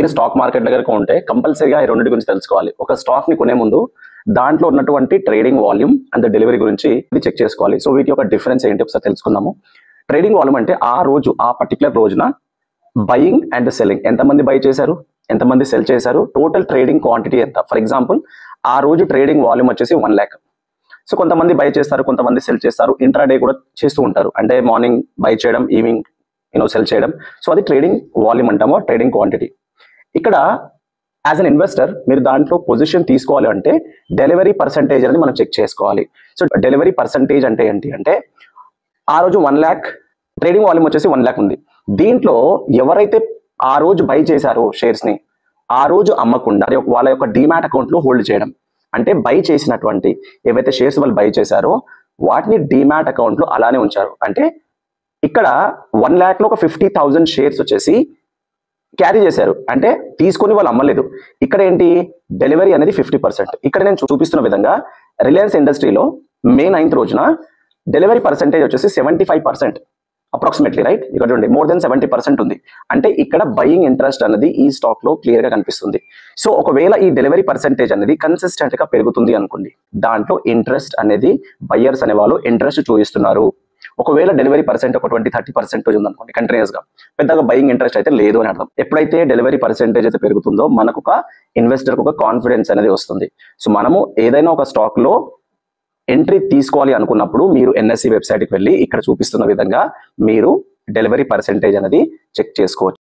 మీరు stock market దగ్గరకు ఉంటే కంపల్సరీగా ఈ రెండింటి గురించి తెలుసుకోవాలి. ఒక స్టాక్ ని కొనే ముందు దాంట్లో ఉన్నటువంటి ట్రేడింగ్ వాల్యూమ్ అండ్ డెలివరీ గురించి చెక్ చేసుకోవాలి. సో వీటి యొక్క డిఫరెన్స్ ఏంటి ఒకసారి తెలుసుకుందాము. ట్రేడింగ్ వాల్యూమ్ అంటే ఆ రోజు ఆ పర్టికులర్ రోజున బయింగ్ అండ్ సెల్లింగ్, ఎంతమంది బై చేశారు, ఎంతమంది సెల్ చేశారు, టోటల్ ట్రేడింగ్ క్వాంటిటీ ఎంత. ఫర్ ఎగ్జాంపుల్ ఆ రోజు ట్రేడింగ్ వాల్యూమ్ వచ్చేసి 1 lakh. సో కొంతమంది బై చేస్తారు, కొంతమంది సెల్ చేస్తారు, ఇంట్రాడే కూడా చేస్తూ ఉంటారు. అంటే మార్నింగ్ బై చేయడం, ఈవినింగ్ సెల్ చేయడం. సో అది ట్రేడింగ్ వాల్యూమ్ అంటామో, ట్రేడింగ్ క్వాంటిటీ. ఇక్కడ యాజ్ అన్ ఇన్వెస్టర్ మీరు దాంట్లో పొజిషన్ తీసుకోవాలి అంటే డెలివరీ పర్సంటేజ్ అనేది మనం చెక్ చేసుకోవాలి. సో డెలివరీ పర్సంటేజ్ అంటే ఏంటి అంటే ఆ రోజు 1 lakh ట్రేడింగ్ వాల్యూమ్ వచ్చేసి 1 lakh ఉంది. దీంట్లో ఎవరైతే ఆ రోజు బై చేశారో షేర్స్ ని ఆ రోజు అమ్మకుండా వాళ్ళ యొక్క డిమాట్ అకౌంట్ లో హోల్డ్ చేయడం. అంటే బై చేసినటువంటి ఏవైతే షేర్స్ వాళ్ళు బై చేశారో వాటిని డిమాట్ అకౌంట్ లో అలానే ఉంచారు. అంటే ఇక్కడ 1 lakh లో ఒక 50,000 షేర్స్ వచ్చేసి క్యారీ చేశారు, అంటే తీసుకొని వాళ్ళు అమ్మలేదు. ఇక్కడ ఏంటి డెలివరీ అనేది 50%. ఇక్కడ నేను చూపిస్తున్న విధంగా రిలయన్స్ ఇండస్ట్రీలో మే 9th రోజున డెలివరీ పర్సెంటేజ్ వచ్చేసి 75% అప్రాక్సిమేట్లీ, రైట్? ఇక్కడ చూడండి మోర్ దెన్ 70% ఉంది. అంటే ఇక్కడ బయింగ్ ఇంట్రెస్ట్ అనేది ఈ స్టాక్ లో క్లియర్ గా కనిపిస్తుంది. సో ఒకవేళ ఈ డెలివరీ పర్సెంటేజ్ అనేది కన్సిస్టెంట్ గా పెరుగుతుంది అనుకోండి, దాంట్లో ఇంట్రెస్ట్ అనేది బయ్యర్స్ అనే వాళ్ళు ఇంట్రెస్ట్ చూపిస్తున్నారు. ఒకవేళ డెలివరీ పర్సెంట్ ఒక 20-30% ఉంది అనుకోండి కంటిన్యూస్ గా, పెద్దగా బయింగ్ ఇంట్రెస్ట్ అయితే లేదు అని అర్థం. ఎప్పుడైతే డెలివరీ పర్సెంటేజ్ అయితే పెరుగుతుందో మనకు ఒక ఇన్వెస్టర్ ఒక కాన్ఫిడెన్స్ అనేది వస్తుంది. సో మనము ఏదైనా ఒక స్టాక్ లో ఎంట్రీ తీసుకోవాలి అనుకున్నప్పుడు మీరు NSE వెబ్సైట్కి వెళ్ళి ఇక్కడ చూపిస్తున్న విధంగా మీరు డెలివరీ పర్సెంటేజ్ అనేది చెక్ చేసుకోవచ్చు.